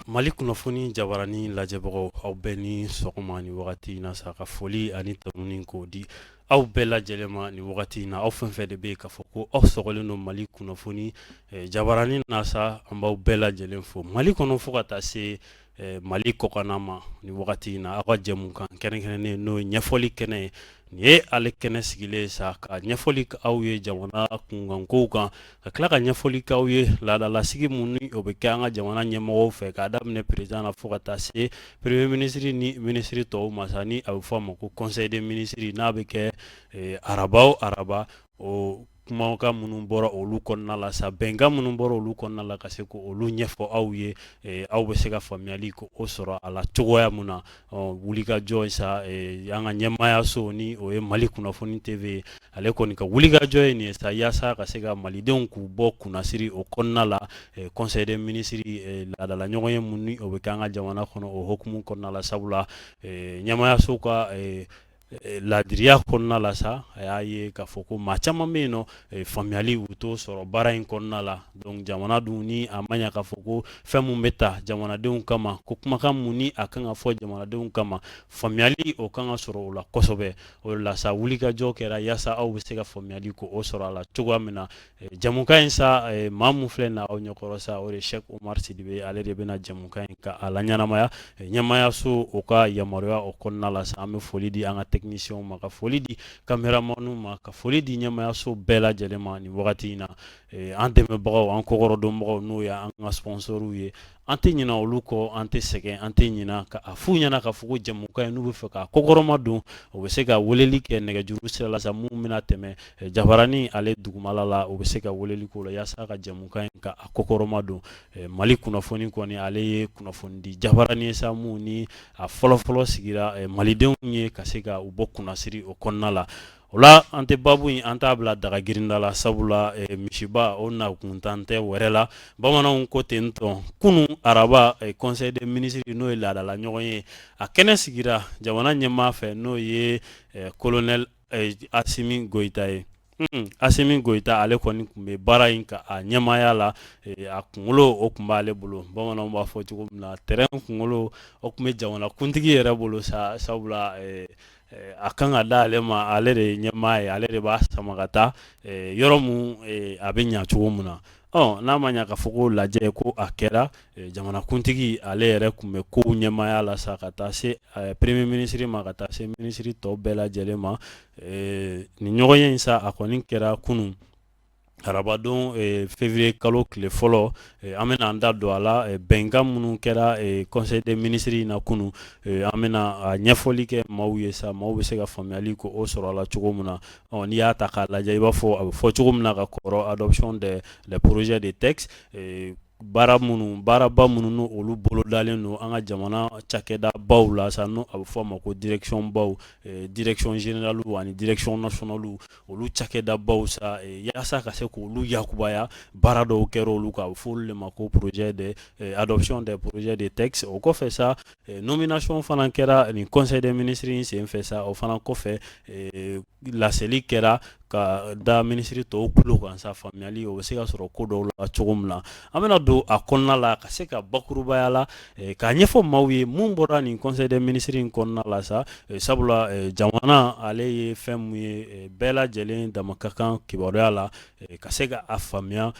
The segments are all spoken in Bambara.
Mali kunnafoni jabarani lajɛbagaw aw bɛɛ ni sɔgɔma ni wagati in na sa ka foli ani tanuni k'o di aw bɛɛ lajɛlen ma ni wagati in na aw fɛn fɛn de bɛ k'a fɔ ko aw sɔgɔlen don Mali kunnafoni jabarani na sa an b'aw bɛɛ lajɛlen fo Mali kɔnɔ fo ka taa se Mali kɔkanna ma ni wagati in na aw ka jɛmukan kɛrɛnkɛrɛnnen n'o ye ɲɛfɔli kɛnɛ ye nin ye ale kɛnɛ sigilen sa ka ɲɛfɔli k'aw ye jamana kunkankow kan ka tila ka ɲɛfɔli k'aw ye laadalasigi mun ni o bɛ kɛ an ka jamana ɲɛmɔgɔw fɛ k'a daminɛ président na fo ka taa se premier ministre ni ministre tɔw ma sa ni a bɛ fɔ a ma ko conseil des ministres n'a bɛ kɛ araba o araba o kumakan minnu bɔra olu kɔnɔna la sa bɛnkan minnu bɔra olu kɔnɔna la ka se ko olu ɲɛfɔ aw ye aw bɛ se ka faamuyali ko o sɔrɔ a la cogoya min na wulikajɔ sa an ka ɲɛmaayaso ni o ye Mali kunnafoni TV ale kɔni ka wulikajɔ ye nin ye sa yaasa ka se ka malidenw k'u bɔ kunnasiri o kɔnɔna la conseil des ministres laadala ɲɔgɔn ye mun ni o bɛ kɛ an ka jamana kɔnɔ o hokumu kɔnɔna la sabula ɲɛmaayaso ka laadiriya kɔnɔna la sa a y'a ye k'a fɔ ko maa caman bɛ yen nɔ faamuyali u t'o sɔrɔ baara in kɔnɔna la donc jamana dun ni a ma ɲɛ k'a fɔ ko fɛn mun bɛ ta jamanadenw kama ko kumakan mun ni a kan ka fɔ jamanadenw kama faamuyali o kan ka sɔrɔ o la kosɛbɛ o de la sa wulikajɔ kɛra yaasa aw bɛ se ka faamuyali ko o sɔrɔ a la cogoya min na jamukan in sa maa mun filɛ na aw ɲɛkɔrɔ sa o de ye Cheikh Omar Sidibe ale de bɛna jamukan in ka a la ɲɛnamaya ɲɛmaayaso o ka yamaruya o kɔnɔna la sa an bɛ foli di an ka technicien ma ka foli di caméraman ma ka foli di ɲɛmaayaso bɛɛ lajɛlen ma nin wagati in na an dɛmɛbagaw an kɔkɔrɔdonbagaw n'o ye an ka sponsoriw ye an tɛ ɲinɛ olu kɔ an tɛ sɛgɛn an tɛ ɲinɛ ka a f'u ɲɛna k'a fɔ ko jamukan in n'u bɛ fɛ ka kɔkɔrɔma don o bɛ se ka weleli kɛ nɛgɛjuru sira la sa mun bɛna tɛmɛ jabarani ale dugumala la o bɛ se ka weleli k'o la yaasa ka jamukan in ka a kɔkɔrɔma don Mali kunnafoni kɔni ale ye kunnafoni di jabarani ye sa mun ni a fɔlɔfɔlɔ sigira malidenw ye ka se ka u bɔ kunnasiri o kɔnɔna la o la an tɛ babu in an t'a bila daga girinda la sabula misiba o nakuntan tɛ wɛrɛ la bamananw ko ten tɔ kunun araba conseil des ministres n'o ye laadala ɲɔgɔn ye a kɛnɛ sigira jamana ɲɛmaa fɛ n'o ye colonel Asimi Goyita ye Asimi Goyita ale kɔni tun bɛ baara in ka a ɲɛmaaya la a kunkolo o tun b'ale bolo bamananw b'a fɔ cogo min na terrain kunkolo o tun bɛ jamanakuntigi yɛrɛ bolo sa sabula a kan ka da ale ma ale de ye ɲɛmaa ye ale de b'a sama ka taa yɔrɔ mun a bɛ ɲa cogo min na n'a ma ɲa k'a fɔ ko lajɛ ko a kɛra jamanakuntigi ale yɛrɛ tun bɛ kow ɲɛmaaya la sa ka taa se premier ministre ma ka taa se ministre tɔw bɛɛ lajɛlen ma nin ɲɔgɔnye in sa a kɔni kɛra kunun arabadon février kalo tile fɔlɔ an bɛna an da don a la bɛnkan minnu kɛra conseil des ministres in na kunun an bɛna a ɲɛfɔli kɛ maaw ye sa maaw bɛ se ka faamuyali ko o sɔrɔ a la cogo min na n'i y'a ta k'a lajɛ i b'a fɔ a bɛ fɔ cogo min na ka kɔrɔ adoption des projets de texte baaraba minnu n'o olu bolodalen don an ka jamana cakɛda baw la sa n'o a bɛ fɔ a ma ko direction baw direction générale ani direction nationale olu cakɛda baw sa yaasa ka se k'olu yakubaya baara dɔw kɛra olu kan a bɛ fɔ olu de ma ko projet de adoption des projets de texte o kɔfɛ sa nomination fana kɛra nin conseil des ministres in senfɛ sa o fana kɔfɛ laseli kɛra ka da minisiri tɔw tulo kan sa faamuyali o bɛ se ka sɔrɔ ko dɔw la cogo min na an bɛna don a kɔnɔna la ka se ka bakurubaya la k'a ɲɛfɔ maaw ye mun bɔra nin conseil des ministres in kɔnɔna la sa sabula jamana ale ye fɛn mun ye bɛɛ lajɛlen dama ka kan kibaruya la ka se ka a faamuya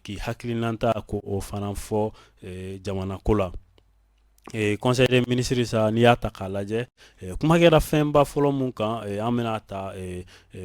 k'i hakilinata ko o fana fɔ jamana ko la conseil des ministres sa n'i y'a ta k'a lajɛ kuma kɛra fɛnba fɔlɔ mun kan an bɛna ta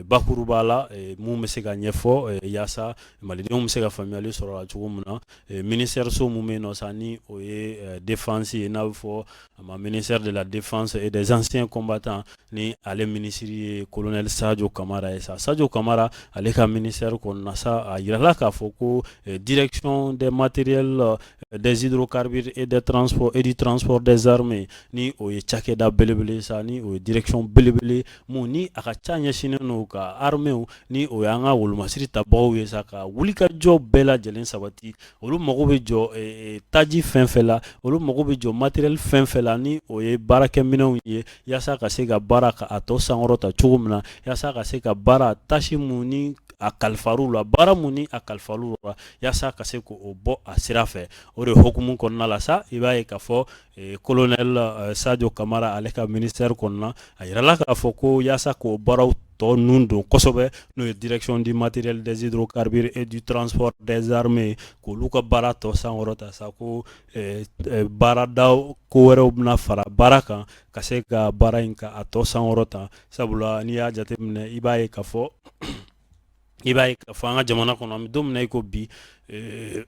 bakuruba la mun bɛ se ka ɲɛfɔ yaasa malidenw bɛ se ka faamuyali sɔrɔ la cogo min na ministère so mun bɛ yen nɔ sa ni o ye défense ye n'a bɛ fɔ a ma ministère de la défense et des anciens combattants ni ale minisiri ye colonel Sadio Kamara ye sa Sadio Kamara ale ka ministère kɔnɔna sa a yirala k'a fɔ ko direction des matériels des hydrocarbures et des transports et du transport des armées ni o ye cakɛda belebele sa ni o ye direction belebele mun ni a ka ca ɲɛsinen n'o ka armée ni o y'an ka wolomasiri tabagaw ye sa ka wulikajɔ bɛɛ lajɛlen sabati olu mago bɛ jɔ taji fɛn fɛn la olu mago bɛ jɔ matériel fɛn fɛn la ni o ye baarakɛminɛnw ye yaasa ka se ka baara ka a tɔ sankɔrɔta cogo min na yaasa ka se ka baara tâche mun ni a kalifaru la baara mun ni a kalifaru la yasa ka se ko o bɔ a sira fɛ o de hokumu kɔnɔna la sa i b'a ye k'a fɔ colonel Sadio Kamara ale ka ministère kɔnɔna a yirala k'a fɔ ko yasa k'o baaraw tɔ nun don kosɛbɛ n'o ye direction du matériel des hydrocarbures et du transport des armées k'olu ka baara tɔ sankɔrɔta sa ko baaradaw ko wɛrɛw bɛna fara baara kan ka se ka baara in ka a tɔ sankɔrɔta sabula n'i y'a jateminɛ i b'a ye k'a fɔ an ka jamana kɔnɔ an bɛ don min na i ko bi an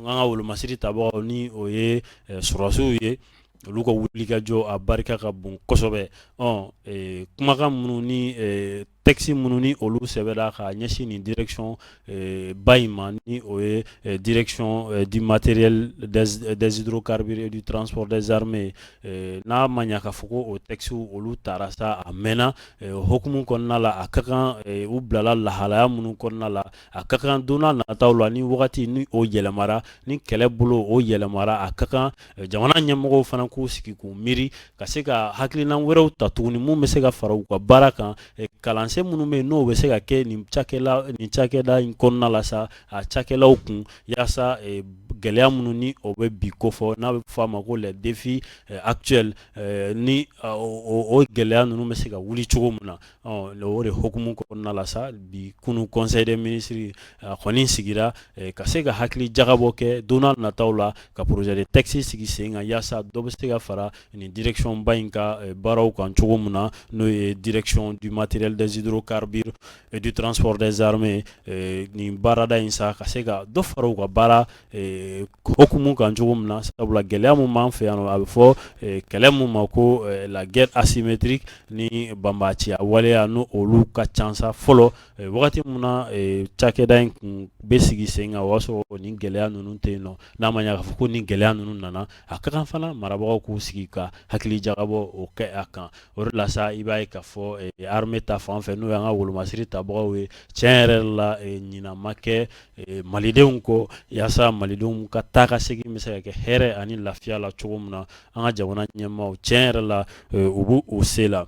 ka wolomasiri tabagaw ni o ye sɔrɔsiw ye olu ka wulikajɔ a barika ka bon kosɛbɛ kumakan minnu ni texte minnu ni olu sɛbɛnna ka ɲɛsin nin direction ba in ma ni o ye direction du matériel des hydrocarbures et du transport des armées n'a ma ɲa k'a fɔ ko o texte olu taara sa a mɛnna hokumu kɔnɔna la a ka kan u bilala lahalaya minnu kɔnɔna la a ka kan don n'a nataw la ni wagati ni o yɛlɛmara ni kɛlɛ bolo o yɛlɛmara a ka kan jamana ɲɛmɔgɔw fana k'u sigi k'u miiri ka se ka hakilina wɛrɛw ta tuguni mun bɛ se ka fara u ka baara kan kalansen minnu bɛ yen n'o bɛ se ka kɛ nin cakɛda in kɔnɔna la sa a cakɛlaw kun yaasa gɛlɛya minnu ni o bɛ bi kofɔ n'a bɛ fɔ a ma ko les défis actuels ni o gɛlɛya ninnu bɛ se ka wuli cogo min na o de hokumu kɔnɔna la sa bi kunu conseil des ministres a kɔni sigira ka se ka hakili jagabɔ kɛ don n'a nataw la ka projet de texte sigi sen kan yaasa dɔ bɛ se ka fara nin direction ba in ka baaraw kan cogo min na n'o ye direction du matériel des hydrocarbures et du transport des armées nin baarada in sa ka se ka dɔ fara u ka baara hokumu kan cogo min na sabula gɛlɛya mun b'an fɛ yan a bɛ fɔ kɛlɛ mun ma ko la guerre asymétrique ni banbaaciya waleya n'o olu ka ca sa fɔlɔ wagati mun na cakɛda in kun bɛ sigi sen kan o y'a sɔrɔ nin gɛlɛya ninnu tɛ yen nɔ n'a ma ɲɛ k'a fɔ ko nin gɛlɛya ninnu nana a ka kan fana marabagaw k'u sigi ka hakili jagabɔ o kɛ a kan o de la sa i b'a ye k'a fɔ armée ta fan fɛ n'o y'an ka wolomasiri tabagaw ye tiɲɛ yɛrɛ la ɲinan ma kɛ malidenw kɔ yaasa malidenw ka taa ka segin bɛ se ka kɛ hɛrɛ ani lafiya la cogo min na an ka jamana ɲɛmaaw tiɲɛ yɛrɛ la u b'u o se la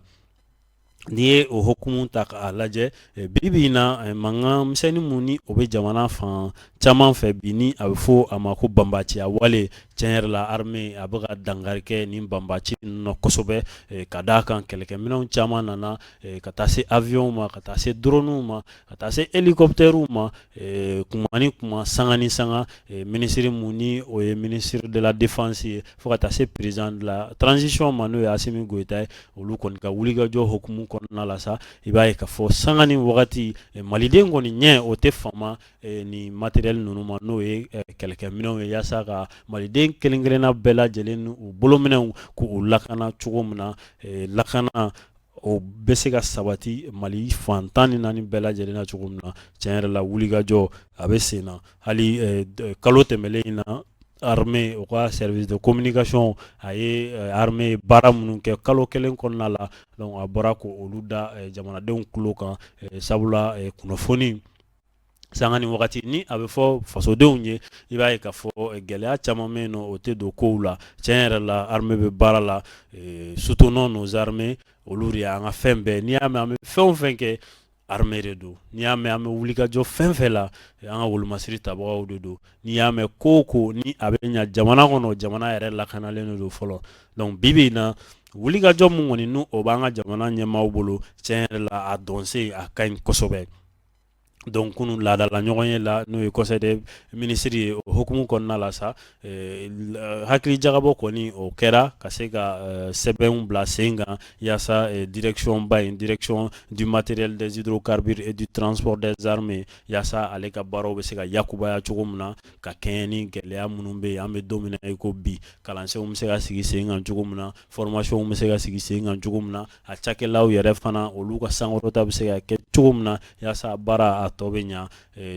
n'i ye o hokumu ta k'a lajɛ bi in na mankan misɛnnin mun ni o bɛ jamana fan caman fɛ bi ni a bɛ fɔ a ma ko banbaaciya wale tiɲɛ yɛrɛ la armée a bɛ ka dankari kɛ nin banbaaci ninnu na kosɛbɛ ka d'a kan kɛlɛkɛminɛnw caman nana ka taa se avion ma ka taa se drone ma ka taa se hélicoptère ma kuma ni kuma sanga ni sanga minisiri mun ni o ye ministre de la défense ye fo ka taa se président de la transition ma n'o ye Assimi Goïta ye olu kɔni ka wulikajɔ hokumu kɔnɔna la sa i b'a ye k'a fɔ sanga ni wagati maliden kɔni ɲɛ o tɛ fama ni matériel ninnu ma n'o ye kɛlɛkɛminɛnw ye yaasa ka maliden kelen kelenna bɛɛ lajɛlen u bolominɛw k'u lakana cogo min na lakana o bɛ se ka sabati Mali fan 14 bɛɛ lajɛlen na cogo min na tiɲɛ yɛrɛ la wulikajɔ a bɛ sen na hali kalo tɛmɛlen in na armée o ka service de communication a ye armée baara minnu kɛ kalo kelen kɔnɔna la donc a bɔra ko olu da jamanadenw tulo kan sabula kunnafoni sanga ni wagati ni a bɛ fɔ fasodenw ye i b'a ye k'a fɔ gɛlɛya caman bɛ yen nɔ o tɛ don kow la tiɲɛ yɛrɛ la armée bɛ baara la soutenons nos armées olu de y'an ka fɛn bɛɛ n'i y'a mɛn an bɛ fɛn o fɛn kɛ armée de don n'i y'a mɛn an bɛ wulikajɔ fɛn fɛn la an ka wolomasiri tabagaw de don n'i y'a mɛn ko o ko ni a bɛ ɲa jamana kɔnɔ jamana yɛrɛ lakanalen de don fɔlɔ donc bi in na wulikajɔ mun kɔni n'o b'an ka jamana ɲɛmaaw bolo tiɲɛ yɛrɛ la a dɔnsen a ka ɲi kosɛbɛ donc kunu laadala ɲɔgɔn ye la n'o ye conseil des ministres ye o hokumu kɔnɔna la sa hakili jagabɔ kɔni o kɛra ka se ka sɛbɛnw bila sen kan yaasa direction ba in direction du matériel des hydrocarbures et du transport des armées yaasa ale ka baaraw bɛ se ka yakubaya cogo min na ka kɛɲɛ ni gɛlɛya minnu bɛ yen an bɛ don min na i ko bi kalansenw bɛ se ka sigi sen kan cogo min na formation bɛ se ka sigi sen kan cogo min na a cakɛlaw yɛrɛ fana olu ka sankɔrɔta bɛ se ka kɛ cogo min na yaasa baara a tɔ bɛ ɲa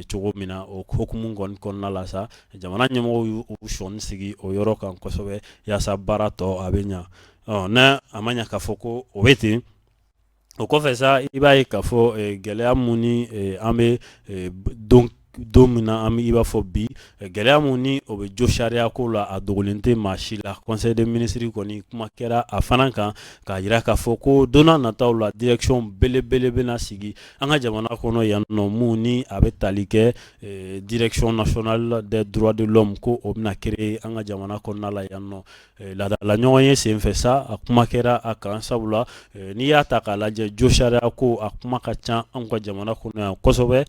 cogo min na o hokumu kɔnɔna la sa jamana ɲɛmɔgɔw y'u sɔnni sigi o yɔrɔ kan kosɛbɛ yaasa baara tɔ a bɛ ɲa n'a a ma ɲa k'a fɔ ko o bɛ ten o kɔfɛ sa i b'a ye k'a fɔ gɛlɛya mun ni an bɛ don don min na an bɛ i b'a fɔ bi gɛlɛya mun ni o bɛ jo sariya ko la a dogolen tɛ maa si la conseil des ministres kɔni kuma kɛra a fana kan k'a jira k'a fɔ ko don n'a nataw la direction belebele bɛna sigi an ka jamana kɔnɔ yan nɔ mun ni a bɛ tali kɛ direction nationale des droits de l'homme ko o bɛna créer an ka jamana kɔnɔna la yan nɔ laadala ɲɔgɔn ye senfɛ sa a kuma kɛra a kan sabula n'i y'a ta k'a lajɛ jo sariya ko a kuma ka ca an ka jamana kɔnɔ yan kosɛbɛ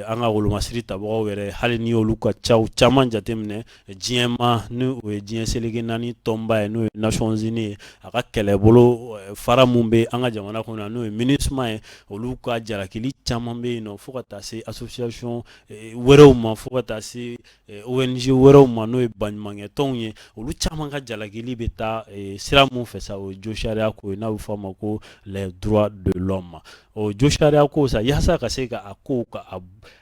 an ka wolomasiri tabagaw yɛrɛ hali ni olu ka caw caman jateminɛ diɲɛ ma ni o ye diɲɛ seleke naani tɔnba ye n'o ye Nations Unies ye a ka kɛlɛbolo fara mun bɛ an ka jamana kɔnɔ yan n'o ye MINUSMA ye olu ka jalakili caman bɛ yen nɔ fo ka taa se association wɛrɛw ma fo ka taa se ONG wɛrɛw ma n'o ye baɲumankɛ tɔnw ye olu caman ka jalakili bɛ taa sira mun fɛ sa o ye jo sariya ko ye n'a bɛ fɔ a ma ko les droits de l'homme o jo sariya ko sa yaasa ka se ka a ko ka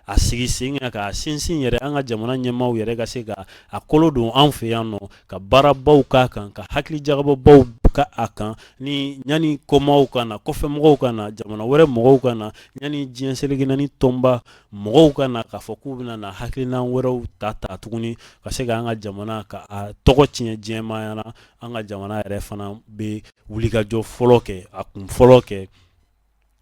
a sigi sen kan k'a sinsin yɛrɛ an ka jamana ɲɛmaaw yɛrɛ ka se ka a kolo don an fɛ yan nɔ ka baarabaw k'a kan ka hakili jagababaw ka a kan ni ɲani kɔmaaw ka na kɔfɛmɔgɔw ka na jamana wɛrɛ mɔgɔw ka na ɲani diɲɛ seleke naani tɔnba mɔgɔw ka na k'a fɔ k'u bɛna na hakilina wɛrɛw ta tuguni ka se ka an ka jamana ka a tɔgɔ tiɲɛ diɲɛmaya na an ka jamana yɛrɛ fana bɛ wulikajɔ fɔlɔ kɛ a kun fɔlɔ kɛ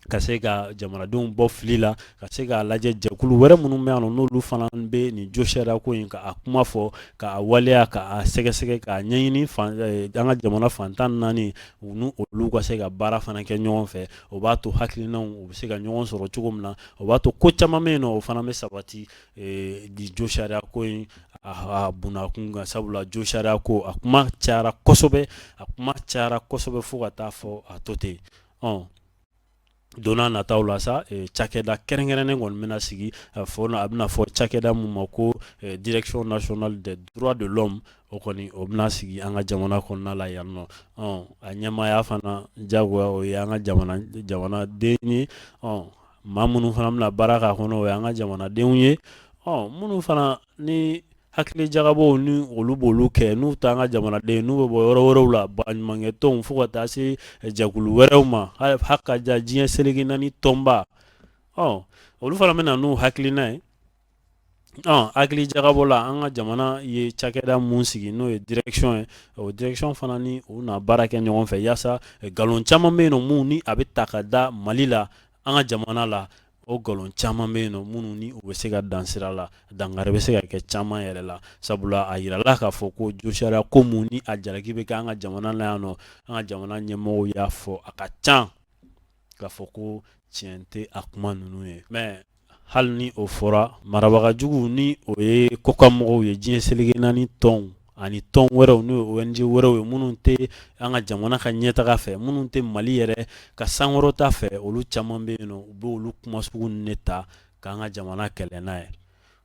ka se ka jamanadenw bɔ fili la ka se k'a lajɛ jɛkulu wɛrɛ minnu bɛ yan nɔ n'olu fana bɛ nin jo sariya ko in ka a kuma fɔ k'a waleya k'a sɛgɛsɛgɛ k'a ɲɛɲini an ka jamana fantan naani u ni olu ka se ka baara fana kɛ ɲɔgɔn fɛ o b'a to hakilinaw u bɛ se ka ɲɔgɔn sɔrɔ cogo min na o b'a to ko caman bɛ yen nɔ o fana bɛ sabati di jo sariya ko in a bunakun kan sabula jo sariya ko a kuma cayara kosɛbɛ fo ka taa fɔ a to ten donna nataw la sa cakɛda kɛrɛnkɛrɛnnen kɔni bɛna sigi a bɛna fɔ cakɛda mun ma ko direction nationale des droits de l'homme o kɔni o bɛna sigi an ka jamana kɔnɔna la yan nɔ a ɲɛmaaya fana jagoya o ye an ka jamanaden ye maa minnu fana bɛna baara k'a kɔnɔ o ye an ka jamanadenw ye minnu fana ni hakili jagabaw ni olu b'olu kɛ n'u t'an ka jamanaden n'u bɛ bɔ yɔrɔ wɛrɛw la baɲumankɛ tɔnw fo ka taa se jɛkulu wɛrɛw ma hali ka ja diɲɛ seleke naani tɔnba olu fana bɛna n'u hakilina ye hakili jagabɔ la an ka jamana ye cakɛda mun sigi n'o ye direction ye o direction fana ni u na baara kɛ ɲɔgɔn fɛ yaasa nkalon caman bɛ yen nɔ mun ni a bɛ ta ka da Mali la an ka jamana la o nkalon caman bɛ yen nɔ minnu ni u bɛ se ka dan sira la dankari bɛ se ka kɛ caman yɛrɛ la sabula a yirala k'a fɔ ko jo sariya ko mun ni a jalaki bɛ kɛ an ka jamana la yan nɔ an ka jamana ɲɛmɔgɔw y'a fɔ a ka can k'a fɔ ko tiɲɛ tɛ a kuma ninnu ye mais hali ni o fɔra marabagajugu ni o ye kɔkanmɔgɔw ye diɲɛ seleke naani tɔnw ani tɔn wɛrɛw n'o ye ONG wɛrɛw ye minnu tɛ an ka jamana ka ɲɛtaga fɛ minnu tɛ Mali yɛrɛ ka sankɔrɔta fɛ olu caman bɛ yen nɔ u bɛ olu kuma sugu ninnu de ta k'an ka jamana kɛlɛ n'a ye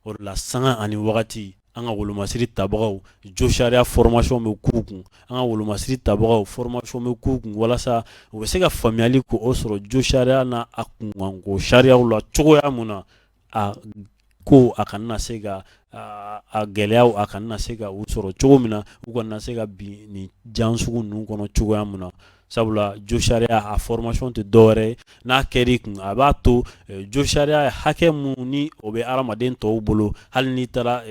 o de la sanga ani wagati an ka wolomasiri tabagaw jo sariya formation bɛ k'u kun an ka wolomasiri tabagaw formation bɛ k'u kun walasa u bɛ se ka faamuyali k'o sɔrɔ jo sariya n'a a kunkanko sariyaw la cogoya mun na a ko a kana se ka a gɛlɛyaw a kana se ka u sɔrɔ cogo min na u kana se ka bin nin jan sugu ninnu kɔnɔ cogoya min na sabula jo sariya a formation tɛ dɔwɛrɛ ye n'a kɛr'i kun a b'a to jo sariya hakɛ mun ni o bɛ adamaden tɔw bolo hali n'i taara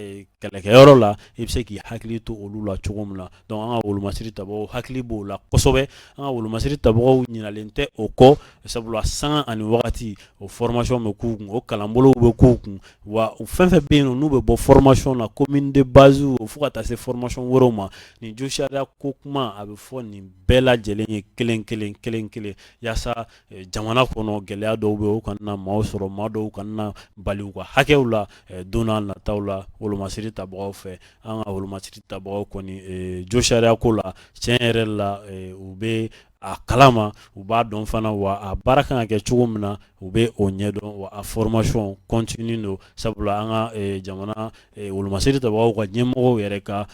kɛlɛkɛyɔrɔ la i bɛ se k'i hakili to olu la cogo min na donc an ka wolomasiri tabagaw hakili b'o la kosɛbɛ an ka wolomasiri tabagaw ɲinalen tɛ o kɔ sabula sanga ani wagati o formation bɛ k'u kun o kalanbolow bɛ k'u kun wa fɛn fɛn bɛ yen nɔ n'u bɛ bɔ formation na commune de base fo ka taa se formation wɛrɛw ma nin jo sariya ko kuma a bɛ fɔ nin bɛɛ lajɛlen ye kelen kelen yaasa jamana kɔnɔ gɛlɛya dɔw bɛ o kana na maaw sɔrɔ maa dɔw kana na bali u ka hakɛw la don n'a nataw la wolomasiri tabagaw fɛ an ka wolomasiri tabagaw kɔni jo sariya ko la tiɲɛ yɛrɛ la u bɛ a kalama u b'a dɔn fana wa a baara kan ka kɛ cogo min na u bɛ o ɲɛdɔn wa a formation continue don sabula an ka jamana wolomasiri tabagaw ka ɲɛmɔgɔw yɛrɛ ka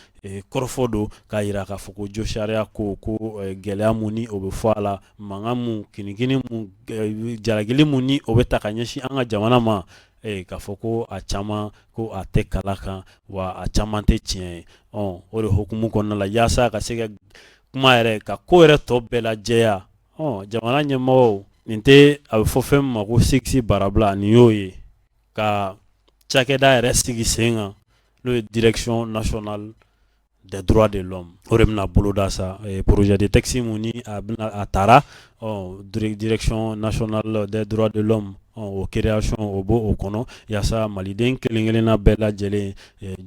kɔrɔfɔ don k'a jira k'a fɔ ko jo sariya ko gɛlɛya mun ni o bɛ fɔ a la mankan mun kinikini mun jalakili mun ni o bɛ ta ka ɲɛsin an ka jamana ma k'a fɔ ko a caman ko a tɛ kala kan wa a caman tɛ tiɲɛ ye o de hukumu kɔnɔna la yaasa ka se ka kuma yɛrɛ ka ko yɛrɛ tɔ bɛɛ lajɛya jamana ɲɛmɔgɔw nin tɛ a bɛ fɔ fɛn min ma ko sexy barabila nin y'o ye ka cakɛda yɛrɛ sigi sen kan n'o ye direction nationale des droits de l'homme o de bɛna boloda sa projet de texte mun ni a taara direction nationale des droits de l'homme o création o b'o kɔnɔ yaasa maliden kelen kelenna bɛɛ lajɛlen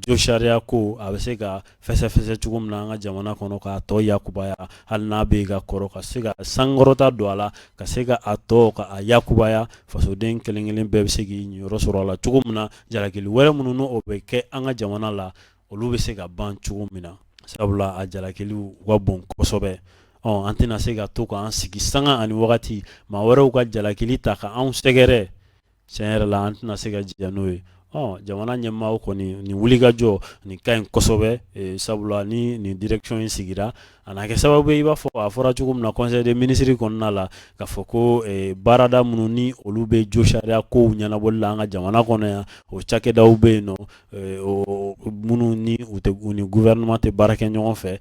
jo sariya ko a bɛ se ka fɛsɛfɛsɛ cogo min na an ka jamana kɔnɔ k'a tɔ yakubaya hali n'a bɛ ka kɔrɔ ka se ka sankɔrɔta don a la ka se ka a tɔ ka a yakubaya fasoden kelen kelen bɛɛ bɛ se k'i ɲiyɔrɔ sɔrɔ a la cogo min na jalakili wɛrɛ minnu n'o bɛ kɛ an ka jamana la olu bɛ se ka ban cogo min na sabula a jalakiliw ka bon kosɛbɛ an tɛna se ka to k'an sigi sanga ani wagati maa wɛrɛw ka jalakili ta ka anw sɛgɛrɛ tiɲɛ yɛrɛ la an tɛna se ka jija n'o ye jamana ɲɛmaaw kɔni nin wulikajɔ nin ka ɲi kosɛbɛ sabula ni nin direction in sigira a na kɛ sababu ye i b'a fɔ a fɔra cogo min na conseil des ministres kɔnɔna la k'a fɔ ko baarada minnu ni olu bɛ jo sariya kow ɲɛnabɔli la an ka jamana kɔnɔ yan o cakɛdaw bɛ yen nɔ minnu ni u ni gouvernement tɛ baara kɛ ɲɔgɔn fɛ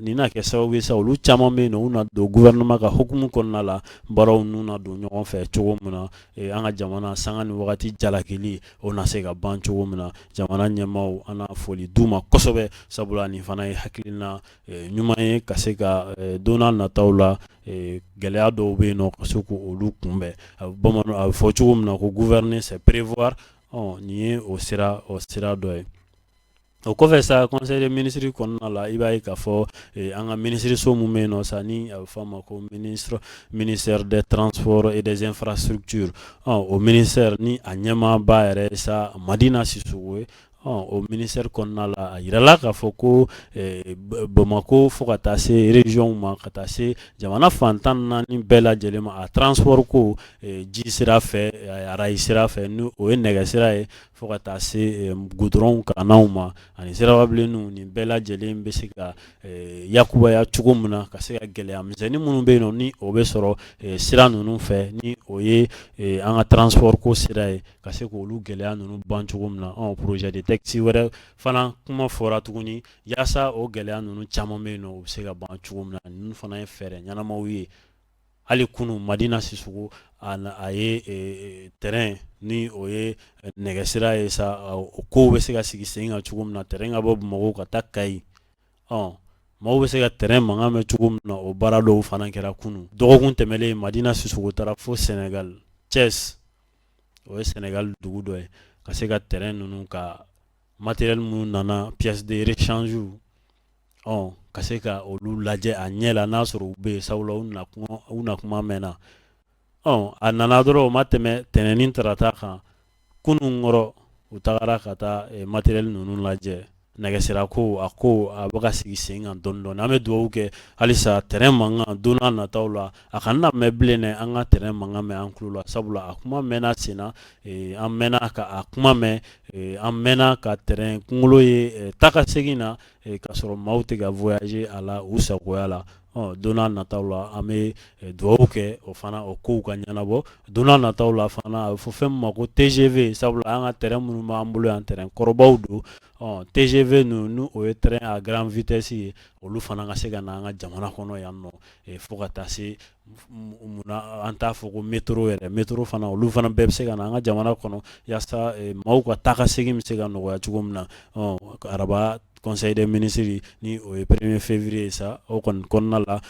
nin na kɛ sababu ye sa olu caman bɛ yen nɔ u na don gouvernement ka hukumu kɔnɔna la baaraw n'u na don ɲɔgɔn fɛ cogo min na an ka jamana sanga ni wagati jalakili o na se ka ban cogo min na jamana ɲɛmaaw an na foli d'u ma kosɛbɛ sabula nin fana ye hakilina ɲuman ye ka se ka don n'a nataw la gɛlɛya dɔw bɛ yen nɔ ka se k'olu kunbɛn a bɛ fɔ cogo min na ko gouverner c'est prévoir nin ye o sira dɔ ye o kɔfɛ sa conseil des ministres kɔnɔna la i b'a ye k'a fɔ an ka minisiriso mun bɛ yen nɔ sa ni a bɛ fɔ a ma ko ministère des transports et des infrastructures o ministère ni a ɲɛmaaba yɛrɛ sa Madina Sisoko ye o ministère kɔnɔna la a yirala k'a fɔ ko Bamako fo ka taa se région ma ka taa se jamana fan 14 bɛɛ lajɛlen ma a transport ko ji sira fɛ arayi sira fɛ ni o ye nɛgɛsira ye fo ka taa se goudron kannaw ma ani sirababilenninw nin bɛɛ lajɛlen bɛ se ka yakubaya cogo min na ka se ka gɛlɛya misɛnnin minnu bɛ yen nɔ ni o bɛ sɔrɔ sira ninnu fɛ ni o ye an ka transport ko sira ye ka se k'olu gɛlɛya ninnu ban cogo min na projet de texte wɛrɛ fana kuma fɔra tuguni yaasa o gɛlɛya ninnu caman bɛ yen nɔ o bɛ se ka ban cogo min na ninnu fana ye fɛɛrɛ ɲɛnamaw ye hali kunun Madina Sisoko a ye terrain ni o ye nɛgɛsira ye sa o kow bɛ se ka sigi sen kan cogo min na terrain ka bɔ Bamako ka taa Kayi maaw bɛ se ka terrain mankan mɛn cogo min na o baara dɔw fana kɛra kunun dɔgɔkun tɛmɛnen Madina Sisoko taara fo Sénégal Thiès o ye Sénégal dugu dɔ ye ka se ka terrain ninnu ka matériel minnu nana pièces de rechange ka se ka olu lajɛ a ɲɛ la n'a sɔrɔ u bɛ yen sabula u na kuma mɛnna a nana dɔrɔn o ma tɛmɛ tɛnɛnni tarata kan kunun kɔrɔ u tagara ka taa matériel ninnu lajɛ nɛgɛsira ko a bɛ ka sigi sen kan dɔɔni dɔɔni an bɛ dugawu kɛ halisa terrain mankan don n'a nataw la a kana na mɛn bilen dɛ an ka terrain mankan mɛn an tulo la sabula a kuma mɛnna sen na an mɛnna ka a kuma mɛn an mɛnna ka terrain kunkolo ye taga segin na ka sɔrɔ maaw tɛ ka voyager a la u sagoya la don n'a nataw la an bɛ dugawu kɛ o fana o kow ka ɲɛnabɔ don n'a nataw la fana a bɛ fɔ fɛn min ma ko TGV sabula an ka terrain minnu b'an bolo yan terrain kɔrɔbaw don TGV ninnu o ye terrain à grande vitesse ye olu fana ka se ka na an ka jamana kɔnɔ yan nɔ fo ka taa se munna an t'a fɔ ko métro yɛrɛ métro fana olu fana bɛɛ bɛ se ka na an ka jamana kɔnɔ yaasa maaw ka taa ka segin bɛ se ka nɔgɔya cogo min na araba conseil des ministres ni o ye 1er février sa o kɔni kɔnɔna la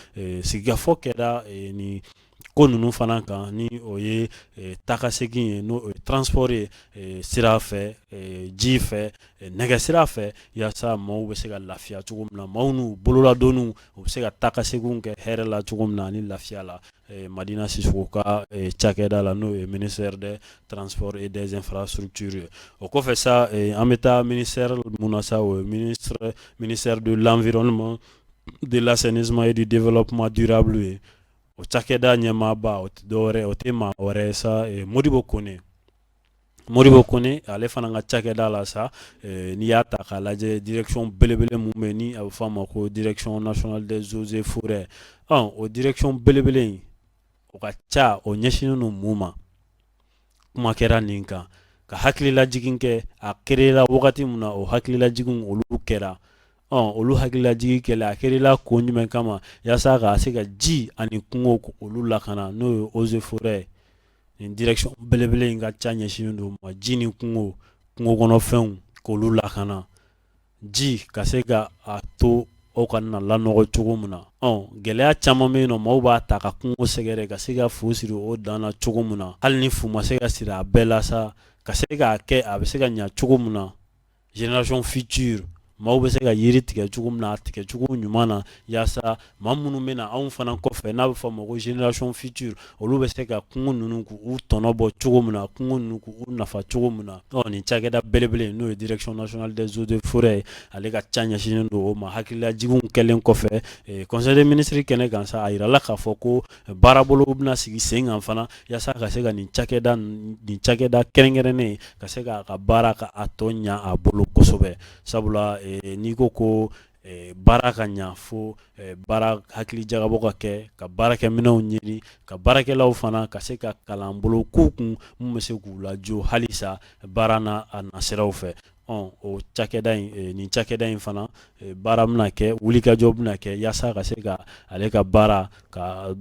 sigikafɔ kɛra ni ko ninnu fana kan ni o ye takasegin ye n'o ye transport ye sira fɛ ji fɛ nɛgɛsira fɛ yaasa maaw bɛ se ka lafiya cogo min na maaw n'u bololadonniw u bɛ se ka takaseginw kɛ hɛrɛ la cogo min na ani lafiya la Madina Sisoko ka cakɛda la n'o ye ministère des transports et des infrastructures o kɔfɛ sa an bɛ taa ministère mun na sa o ye ministère de l'environnement de l'assainissement et du développement durable ye o cakɛda ɲɛmaaba o tɛ dɔwɛrɛ o tɛ maa wɛrɛ ye sa Modibo Kone ale fana ka cakɛda la sa n'i y'a ta k'a lajɛ direction belebele mun bɛ ni a bɛ fɔ a ma ko direction nationale des eaux et forêts o direction belebele in o ka ca o ɲɛsinnen don mun ma kuma kɛra nin kan ka hakililajigin kɛ a kɛra wagati min na o hakililajigin olu kɛra olu hakililajigi kɛlɛ a kɛra ko jumɛn kama yaasa ka se ka ji ani kungo olu lakana n'o ye eaux et forêts nin direction belebele in ka ca ɲɛsinnen don ma ji ni kungo kungo kɔnɔ fɛnw k'olu lakana ji ka se ka a to aw ka na lanɔgɔ cogo min na gɛlɛya caman bɛ yen nɔ maaw b'a ta ka kungo sɛgɛrɛ ka se ka fu siri o dan na cogo min na hali ni fu ma se ka siri a bɛɛ la sa ka se k'a kɛ a bɛ se ka ɲa cogo min na génération future maaw bɛ se ka yiri tigɛ cogo min na a tigɛ cogo ɲuman na yaasa maa minnu bɛ na anw fana kɔfɛ n'a bɛ fɔ a ma ko génération future olu bɛ se ka kungo ninnu k'u tɔnɔ bɔ cogo min na kungo ninnu k'u nafa cogo min na nin cakɛda belebele n'o ye direction nationale des eaux et forêts ale ka ca ɲɛsinnen don o ma hakililajiginw kɛlen kɔfɛ conseil des ministres kɛnɛ kan sa a yirala k'a fɔ ko baarabolo bɛna sigi sen kan fana yaasa ka se ka nin cakɛda kɛrɛnkɛrɛnnen ka se k'a ka baara ka a tɔ ɲa a bolo kosɛbɛ sabula n'i ko baara ka ɲa fo baara hakili jagabɔ ka kɛ ka baarakɛminɛnw ɲini ka baarakɛlaw fana ka se ka kalan bolo k'u kun mun bɛ se k'u lajo halisa baara n'a a nasiraw fɛ o cakɛda in nin cakɛda in fana baara bɛna kɛ wulikajɔ bɛna kɛ yaasa ka se ka ale ka baara ka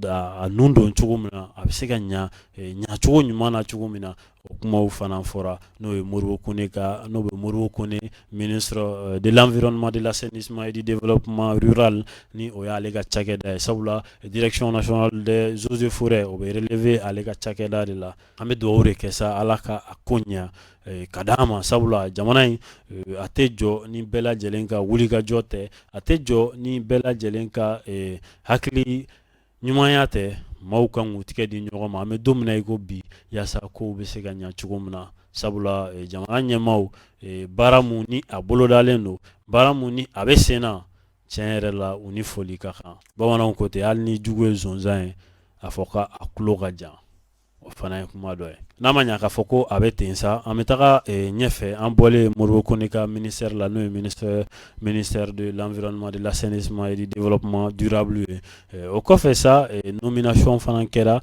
a nun don cogo min na a bɛ se ka ɲacogo ɲuman na cogo min na o kumaw fana fɔra n'o ye Modibo Kone n'o bɛ Modibo Kone ministre de l'environnement de l'assainissement et du développement rural ni o y'ale ka cakɛda ye sabula direction nationale des eaux et forêts o bɛ relever ale ka cakɛda de la an bɛ dugawu de kɛ sa ala ka a ko ɲa ka d'a ma sabula jamana in a tɛ jɔ ni bɛɛ lajɛlen ka wulikajɔ tɛ a tɛ jɔ ni bɛɛ lajɛlen ka hakili ɲumanya tɛ maaw kan k'u tigɛ di ɲɔgɔn ma an bɛ don min na i ko bi yaasa kow bɛ se ka ɲa cogo min na sabula jamana ɲɛmaaw baara mun ni a bolodalen don baara mun ni a bɛ sen na tiɲɛ yɛrɛ la u ni foli ka kan bamananw ko ten hali ni jugu ye zonzan ye a fɔ k'a tulo ka jan o fana ye kuma dɔ ye n'a ma ɲa k'a fɔ ko a bɛ ten sa an bɛ taga ɲɛfɛ an bɔlen Modibo Kone ka ministère la n'o ye ministère de l'environnement de l'assainissement et du développement durable ye o kɔfɛ sa nomination fana kɛra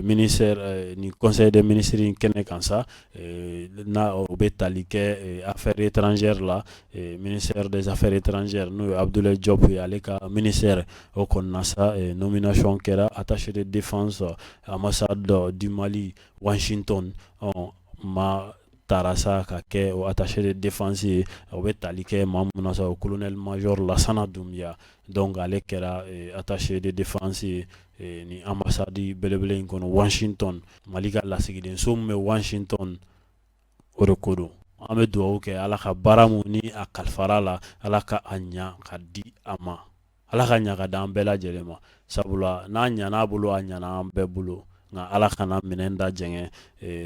ministère ni conseil des ministres in kɛnɛ kan sa n'a o bɛ tali kɛ affaires étrangères la ministère des affaires étrangères n'o ye Abdoulaye Diop ye ale ka ministère o kɔnɔna sa nomination kɛra attaché de défense ambassade du Mali Washington ma taara sa ka kɛ o attaché de défense ye o bɛ tali kɛ maa mun na sa o colonel major Lassana Doumbia donc ale kɛra attaché de défense ye ni ambassade belebele in kɔnɔ Washington Mali ka lasigidenso min bɛ Washington o de ko don an bɛ dugawu kɛ ala ka baara mun ni a kalifara la ala ka a ɲa ka di a ma ala ka ɲa ka di an bɛɛ lajɛlen ma sabula n'a ɲan'a bolo a ɲana an bɛɛ bolo nka ala kana minɛn da jɛngɛ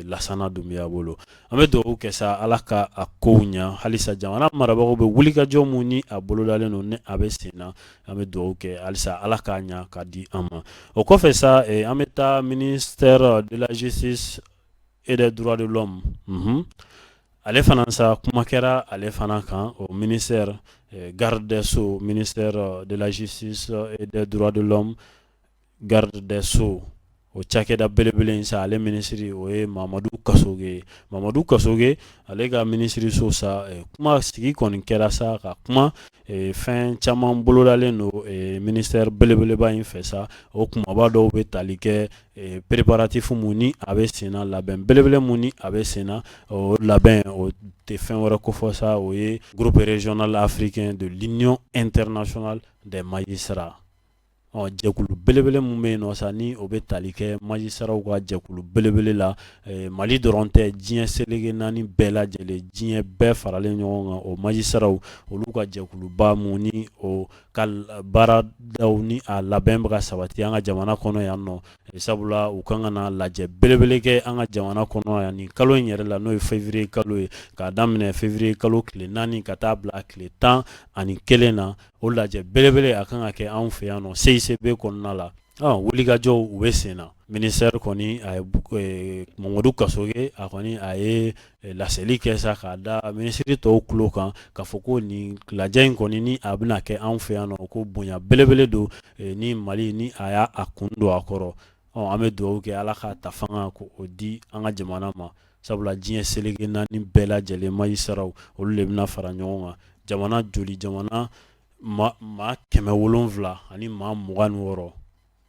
Lassana Doumbia bolo an bɛ dugawu kɛ sa ala ka a kow ɲa halisa jamana marabagaw bɛ wulikajɔ mun ni a bolodalen don ni a bɛ sen na an bɛ dugawu kɛ halisa ala k'a ɲa ka di an ma o kɔfɛ sa an bɛ taa ministère de la justice et des droits de l'homme ale fana sa kuma kɛra ale fana kan o ministère garde des sceaux ministère de la justice et des droits de l'homme garde des sceaux o cakɛda belebele in sa ale minisiri o ye Mamadou Kasoge ale ka minisiri so sa kuma sigi kɔni kɛra sa ka kuma fɛn caman bolodalen don ministère belebeleba in fɛ sa o kumaba dɔw bɛ tali kɛ préparatif mun ni a bɛ sen na labɛn belebele mun ni a bɛ sen na o labɛn o tɛ fɛn wɛrɛ ko fɔ sa o ye groupe régional africain de l'union internationale des magistrats jɛkulu belebele mun bɛ yen nɔ sa ni o bɛ tali kɛ majisaraw ka jɛkulu belebele la Mali dɔrɔn tɛ diɲɛ selege naani bɛɛ lajɛlen diɲɛ bɛɛ faralen ɲɔgɔn kan o majisaraw olu ka jɛkuluba mun ni o ka baaradaw ni a labɛn bɛ ka sabati an ka jamana kɔnɔ yan nɔ sabula u kan ka na lajɛ belebele kɛ an ka jamana kɔnɔ yan nin kalo in yɛrɛ la n'o ye février kalo ye k'a daminɛ février kalo tile 4 ka taa bila tile 11 na o lajɛ belebele a kan ka kɛ anw fɛ yan nɔ CICB kɔnɔna la wulikajɔw u bɛ sen na ministère kɔni a ye Mamadou Kasoge a kɔni a ye laseli kɛ sa k'a da minisiri tɔw tulo kan k'a fɔ ko nin lajɛ in kɔni ni a bɛna kɛ anw fɛ yan nɔ ko bonya belebele don ni Mali ni a y'a kun don a kɔrɔ an bɛ dugawu kɛ ala ka ta fanga ko o di an ka jamana ma sabula diɲɛ selege naani bɛɛ lajɛlen majisaraw olu de bɛna fara ɲɔgɔn kan jamana joli jamana maa 700 ani maa 26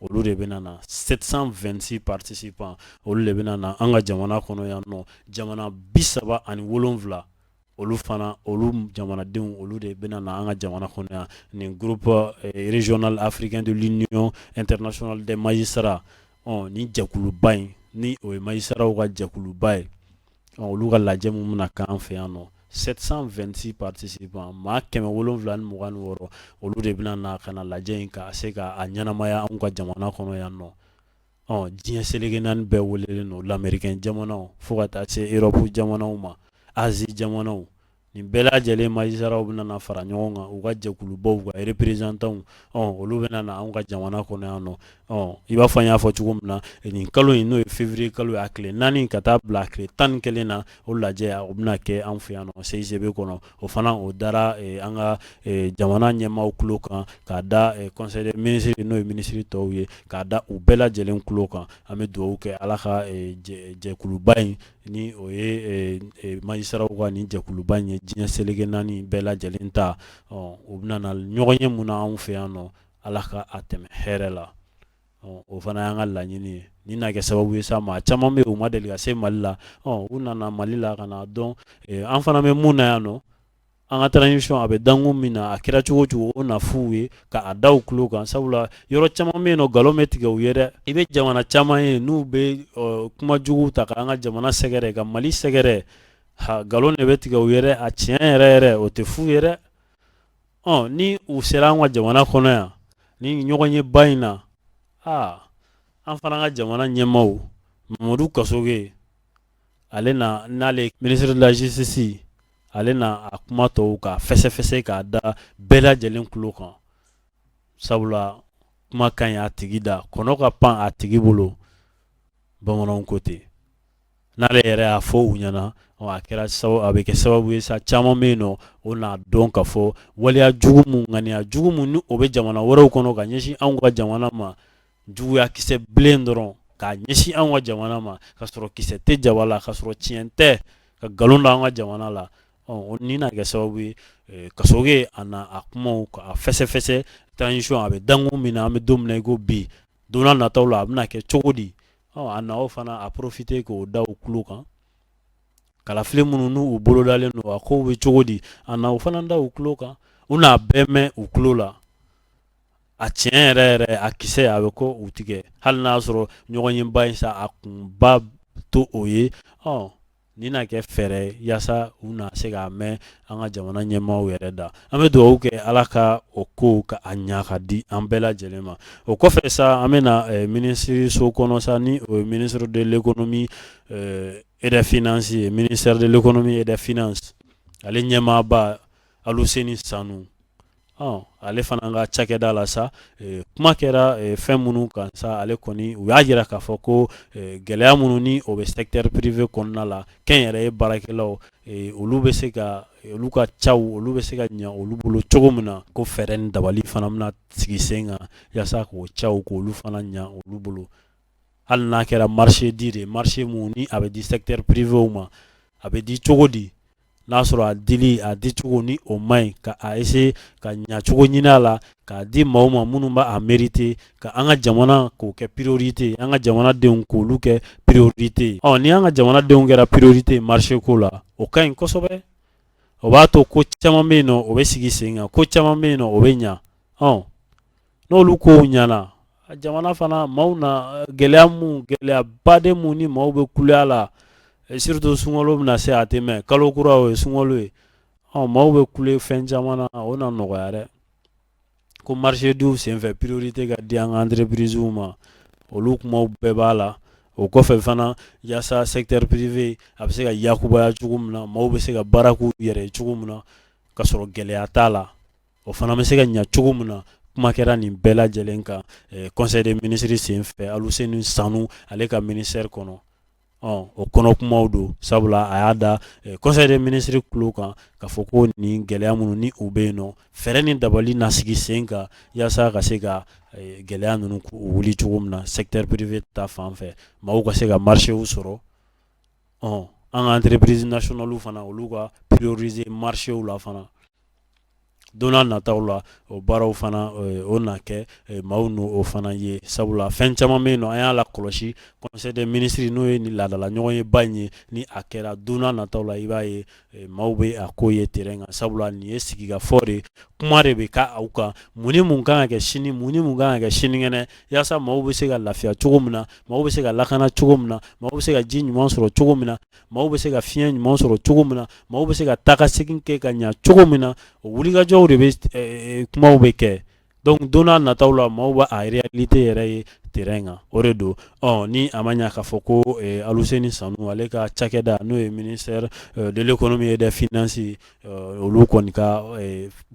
olu de bɛna na 726 participants olu de bɛna na an ka jamana kɔnɔ yan nɔ jamana 37 olu fana olu jamanadenw olu de bena na an ka jamana kɔnɔ yan nin groupe régional africain de l'union internationale des magistrats ni jɛkuluba in ni o ye magistrats ka jɛkuluba ye olu ka lajɛ mun bena k'an fɛ yan nɔ 726 participants maa 726 olu de bena na ka na lajɛ in ka se ka a ɲɛnamaya anw ka jamana kɔnɔ yan nɔ diɲɛ seleke naani bɛɛ welelen no l'américain jamanaw fo ka taa se Europe jamanaw ma Asie jamanaw nin bɛɛ lajɛlen magistrats bena na fara ɲɔgɔn kan u ka jɛkulubaw u ka représentants olu bena na anw ka jamana kɔnɔ yan nɔ i b'a fɔ an y'a fɔ cogo min na nin kalo in n'o ye février kalo ye a tile 4 ka taa bila a tile 11 na o lajɛ o bena kɛ an fɛ yan nɔ CICB kɔnɔ o fana o dara an ka jamana ɲɛmaaw tulo kan k'a da conseil des ministres n'o ye ministre tɔw ye k'a da u bɛɛ lajɛlen tulo kan an bɛ dugawu kɛ ala ka jɛkuluba in ni o ye magistrats ka nin jɛkuluba in ye diɲɛ seleke naani bɛɛ lajɛlen ta o bɛna na ɲɔgɔn ye mun na anw fɛ yan nɔ ala ka a tɛmɛ hɛrɛ la o fana y'an ka laɲini ye ni na kɛ sababu ye sa maa caman bɛ u ma deli ka se Mali la u nana Mali la ka na dɔn an fana bɛ mun na yan nɔ an ka transition a bɛ dangun min na a kɛra cogo cogo o na f'u ye ka a da u tulo kan sabula yɔrɔ caman bɛ yen nɔ nkalon bɛ tigɛ u ye dɛ i bɛ jamana caman ye n'u bɛ kuma jugu ta ka an ka jamana sɛgɛrɛ ka Mali sɛgɛrɛ nkalon de bɛ tigɛ u ye dɛ a tiɲɛ yɛrɛ yɛrɛ o tɛ f'u ye dɛ ni u sera an ka jamana kɔnɔ yan ni ɲɔgɔn ye ba in na an fana ka jamana ɲɛmaaw Mamadu Kasoge ale na n'ale ministre de la justice ale na a kuma tɔw ka fɛsɛfɛsɛ k'a da bɛɛ lajɛlen tulo kan sabula kuma ka ɲi a tigi da kɔnɔ ka pan a tigi bolo bamananw ko ten n'ale yɛrɛ y'a fɔ u ɲɛna a kɛra a bɛ kɛ sababu ye sa caman bɛ yen nɔ o n'a dɔn ka fɔ waleya jugu mun ŋaniya jugu mun ni o bɛ jamana wɛrɛw kɔnɔ ka ɲɛsin anw ka jamana ma juguya kisɛ bilen dɔrɔn k'a ɲɛsin anw ka jamana ma ka sɔrɔ kisɛ tɛ jaba la ka sɔrɔ tiɲɛ tɛ ka nkalon da an ka jamana la ni na kɛ sababu ye Kasoge a na a kumaw ka fɛsɛfɛsɛ transition a bɛ dangun min na an bɛ don min na i ko bi don n'a nataw la a bɛna kɛ cogo di a na o fana a profiter k'o da u tulo kan kalafili minnu n'u bolodalen don a kow bɛ cogo di a na o fana da u tulo kan u n'a bɛɛ mɛn u tulo la a tiɲɛ yɛrɛ yɛrɛ a kisɛ a bɛ kɔ u tigɛ hali n'a sɔrɔ ɲɔgɔn ye ba in sa a kunba to o ye ni na kɛ fɛɛrɛ yaasa u na se k'a mɛn an ka jamana ɲɛmaaw yɛrɛ da an bɛ dugawu kɛ ala ka o ko ka a ɲa ka di an bɛɛ lajɛlen ma o kɔfɛ sa an bɛ na minisiriso kɔnɔ sa ni o ye ministre de l'économie et des finances ye ministère de l'économie et des finances ale ɲɛmaaba Aluseni Sanu ale fana ka cakɛda la sa kuma kɛra fɛn minnu kan sa ale kɔni u y'a jira k'a fɔ ko gɛlɛya minnu ni o bɛ secteur privé kɔnɔna la kɛnyɛrɛye baarakɛlaw olu bɛ se ka olu ka caw olu bɛ se ka ɲɛ olu bolo cogo min na ko fɛɛrɛ ni dabali fana bɛna sigi sen kan yaasa k'o caw k'olu fana ɲɛ olu bolo hali n'a kɛra marché di de marché mun ni a bɛ di secteur privé ma a bɛ di cogo di n'a sɔrɔ a di cogo ni o man ɲi ka a essayer ka ɲacogo ɲini a la k'a di maaw ma minnu b'a mériter ka an ka jamana k'o kɛ priorité an ka jamanadenw k'olu kɛ priorité ni an ka jamanadenw kɛra priorité marché ko la o ka ɲi kosɛbɛ o b'a to ko caman bɛ yen nɔ o bɛ sigi sen kan ko caman bɛ yen nɔ o bɛ ɲa n'olu kow ɲana jamana fana maaw na gɛlɛya baden mun ni maaw bɛ kule a la surtout sunkalo bɛna se a tɛ mɛn kalo kura o ye sunkalo ye maaw bɛ kule fɛn caman na o na nɔgɔya dɛ ko marché diw senfɛ priorité ka di an ka entreprise ma olu kumaw bɛɛ b'a la o kɔfɛ fana yaasa secteur privé a bɛ se ka yakubaya cogo min na maaw bɛ se ka baara k'u yɛrɛ ye cogo min na ka sɔrɔ gɛlɛya t'a la o fana bɛ se ka ɲa cogo min na kuma kɛra nin bɛɛ lajɛlen kan conseil des ministres senfɛ Aluseni Sanu ale ka ministère kɔnɔ o kɔnɔ kumaw don sabula a y'a da conseil des ministres tulo kan k'a fɔ ko nin gɛlɛya minnu ni u bɛ yen nɔ fɛɛrɛ ni dabali na sigi sen kan yaasa ka se ka gɛlɛya ninnu wuli cogo min na secteur privé ta fan fɛ maaw ka se ka marché sɔrɔ an ka entreprise nationale fana olu ka prioriser marché la fana don n'a nataw la o baaraw fana o na kɛ maaw n'o fana ye sabula fɛn caman bɛ yen nɔ an y'a la kɔlɔsi conseil des ministres n'o ye nin laadala ɲɔgɔn ye ba in ye ni a kɛra don n'a nataw la i b'a ye maaw bɛ a ko ye terrain kan sabula nin ye sigikafɔ de kuma de bɛ ka aw kan mun ni mun kan ka kɛ sini mun ni mun kan ka kɛ sinikɛnɛ yaasa maaw bɛ se ka lafiya cogo min na maaw bɛ se ka lakana cogo min na maaw bɛ se ka ji ɲuman sɔrɔ cogo min na maaw bɛ se ka fiɲɛ ɲuman sɔrɔ cogo min na maaw bɛ se ka taga segin kɛ ka ɲa cogo min na o wulikajɔw de bɛ kumaw bɛ kɛ donc don n'a nataw la maaw b'a réalité yɛrɛ ye terrain kan o de don ni a ma ɲa k'a fɔ ko Aluseni Sanu ale ka cakɛda n'o ye ministère de l'économie et des finances olu kɔni ka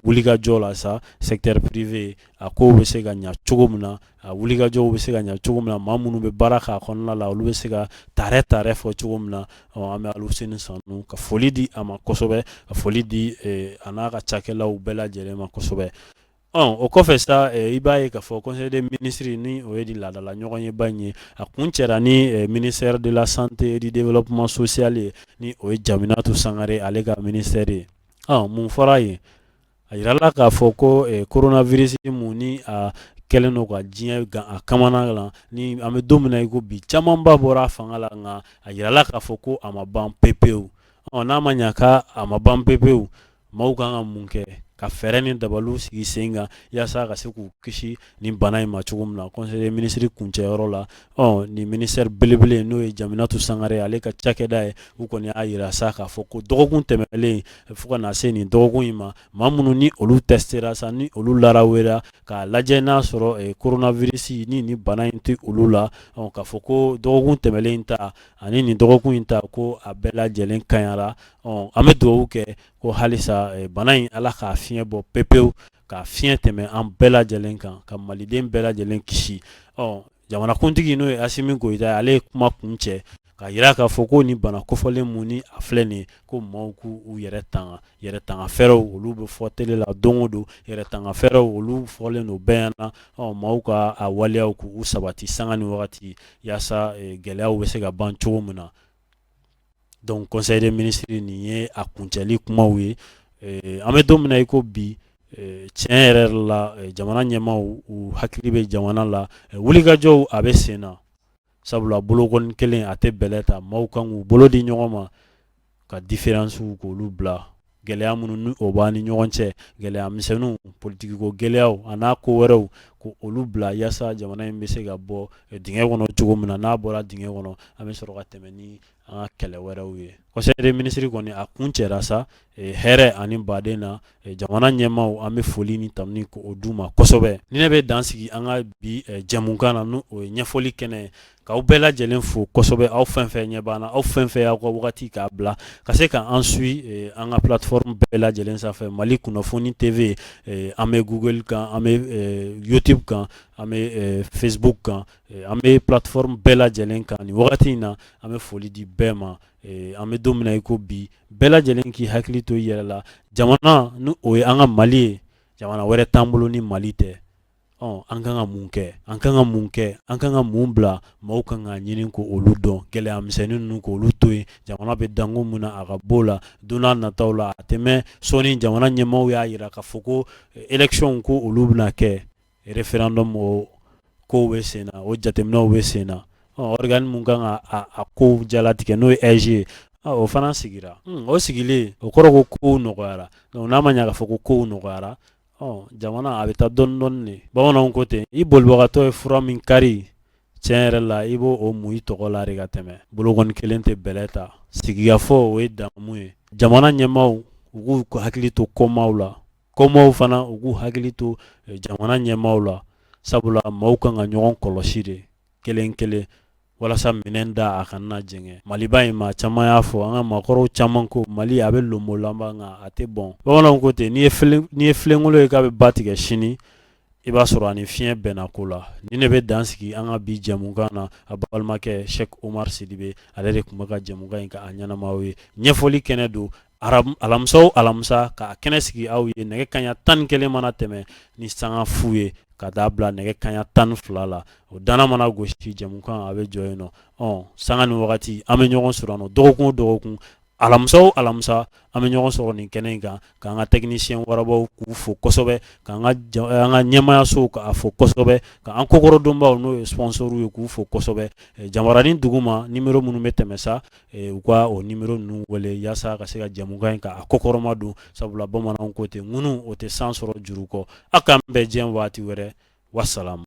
wulikajɔ la sa secteur privé a ko bɛ se ka ɲa cogo min na a wulikajɔw bɛ se ka ɲa cogo min na maa minnu bɛ baara k'a kɔnɔna la olu bɛ se ka tarɛ fɔ cogo min na an bɛ Aluseni Sanu ka foli di a ma kosɛbɛ ka foli di a n'a ka cakɛlaw bɛɛ lajɛlen ma kosɛbɛ. O kɔfɛ sa i b'a ye k'a fɔ conseil des ministres ni o ye di laadala ɲɔgɔn ye ba in ye a kun cɛra ni ministère de la santé et du développement social ye ni o ye Jaminatu Sangare ale ka ministère ye mun fɔra yen a yirala k'a fɔ ko coronavirus mun ni a kɛlen don ka diɲɛ gan a kamana la ni an bɛ don min na i ko bi camanba bɔra a fanga la nka a yirala k'a fɔ ko a ma ban pepewu n'a ma ɲa ka a ma ban pepewu maaw kan ka mun kɛ ka fɛɛrɛ ni dabaliw sigi sen kan yaasa ka se k'u kisi nin bana in ma cogo min na conseil des ministres kuncɛyɔrɔ la nin ministère belebele n'o ye Jaminatu Sangare ale ka cakɛda ye u kɔni y'a yira sa k'a fɔ ko dɔgɔkun tɛmɛlen fo ka na se nin dɔgɔkun in ma maa minnu ni olu testera sa ni olu larawera k'a lajɛ n'a sɔrɔ coronavirus ni nin bana in tɛ olu la k'a fɔ ko dɔgɔkun tɛmɛlen ta ani nin dɔgɔkun in ta ko a bɛɛ lajɛlen kaɲara an bɛ dugawu kɛ ko halisa bana in ala k'a fiɲɛ bɔ pepewu k'a fiɲɛ tɛmɛ an bɛɛ lajɛlen kan ka maliden bɛɛ lajɛlen kisi jamanakuntigi n'o ye Asimi Goyita ale ye kuma kun cɛ ka yira k'a fɔ ko nin bana kofɔlen mun ni a filɛ nin ye ko maaw k'u yɛrɛ tanga fɛɛrɛw olu bɛ fɔ télé la don o don yɛrɛ tanga fɛɛrɛw olu fɔlen don bɛɛ ɲɛna maaw ka a waleyaw k'u sabati sanga ni wagati yaasa gɛlɛyaw bɛ se ka ban cogo min na donc conseil des ministres nin ye a kuncɛli kumaw ye an bɛ don min na i ko bi tiɲɛ yɛrɛ la jamana ɲɛmaaw u hakili bɛ jamana la wulikajɔw a bɛ sen na sabula bolokɔni kelen a tɛ bɛlɛ ta maaw kan k'u bolo di ɲɔgɔn ma ka différence k'olu bila gɛlɛya minnu ni o b'an ni ɲɔgɔn cɛ gɛlɛya misɛnninw politikiko gɛlɛyaw a n'a ko wɛrɛw ko olu bila yaasa jamana in bɛ se ka bɔ dingɛ kɔnɔ cogo min na n'a bɔra dingɛ kɔnɔ an bɛ sɔrɔ ka tɛmɛ ni an ka kɛlɛ wɛrɛw ye conseil des ministres kɔni a kun cɛra sa hɛrɛ ani baden na jamana ɲɛmaaw an bɛ foli ni tanuni k'o d'u ma kosɛbɛ ni ne bɛ dan sigi an ka bi jɛmukan na n'o ye ɲɛfɔli kɛnɛ ye k'aw bɛɛ lajɛlen fo kosɛbɛ aw fɛn fɛn ɲɛ b'an na aw fɛn fɛn y'aw ka wagati k'a bila ka se ka an suit an ka plateforme bɛɛ lajɛlen sanfɛ Mali Kunnafoni TV an bɛ Google kan an bɛ YouTube kan an bɛ Facebook kan an bɛ plateforme bɛɛ lajɛlen kan nin wagati in na an bɛ foli di bɛɛ ma an bɛ don min na i ko bi bɛɛ lajɛlen k'i hakili to i yɛrɛ la jamana ni o ye an ka Mali ye jamana wɛrɛ t'an bolo ni Mali tɛ an kan ka mun kɛ an kan ka mun kɛ an kan ka mun bila maaw kan ka ɲini ko olu dɔn gɛlɛya misɛnnin ninnu k'olu to yen jamana bɛ danko mun na a ka b'o la don n'a nataw la a tɛmɛ sɔnni jamana ɲɛmaaw y'a yira k'a fɔ ko élection ko olu bɛna kɛ référendum o kow bɛ sen na o jateminɛw bɛ sen na organisme mun kan ka a kow jalatigɛ n'o ye EG o fana sigira o sigilen o kɔrɔ ko kow nɔgɔyara donc n'a ma ɲɛ k'a fɔ ko kow nɔgɔyara jamana a bɛ taa dɔɔni dɔɔni de bamananw ko ten i bolibagatɔ ye fura min kari tiɲɛ yɛrɛ la i b'o o mun i tɔgɔ la de ka tɛmɛ bolokɔni kelen tɛ bɛlɛ ta sigikafɔ o ye damu ye jamana ɲɛmaaw u k'u hakili to kɔmaaw la kɔmaaw fana u k'u hakili to jamana ɲɛmaaw la sabula maaw kan ka ɲɔgɔn kɔlɔsi de kelen kelen walasa minɛn da a kana jɛngɛ maliba in ma caman y'a fɔ an ka maakɔrɔw caman ko mali a bɛ lomo lanba nka a tɛ bɔn bamananw ko ten n'i ye filenkolo ye k'a bɛ ba tigɛ sini i b'a sɔrɔ ani fiɲɛ bɛnna ko la ni ne bɛ dan sigi an ka bi jɛmukan na a balimakɛ Sheikh Umar Sidibe ale de tun bɛ ka jɛmukan in ka a ɲɛnamaw ye ɲɛfɔli kɛnɛ don alamisa o alamisa ka kɛnɛ sigi aw ye nɛgɛ kanɲɛ 11 mana tɛmɛ ni sanga fu ye ka taa bila nɛgɛ kanɲɛ 12 la o dana mana gosi jɛmukan a bɛ jɔ yen nɔ sanga ni wagati an bɛ ɲɔgɔn sɔrɔ yan nɔ dɔgɔkun o dɔgɔkun alamisa an bɛ ɲɔgɔn sɔrɔ nin kɛnɛ in kan k'an ka technicien warabaw k'u fo kosɛbɛ k'an ka ɲɛmaayasow k'a fo kosɛbɛ k'an kokɔrɔdonbaw n'o ye sponsor ye k'u fo kosɛbɛ Jamaradin dugu ma numéro minnu bɛ tɛmɛ sa u ka o numéro ninnu wele yaasa ka se ka jɛmukan in k'a kokɔrɔma don sabula bamananw ko ten ŋunu o tɛ san sɔrɔ juru kɔ a k'an bɛn diɲɛ waati wɛrɛ wasalamu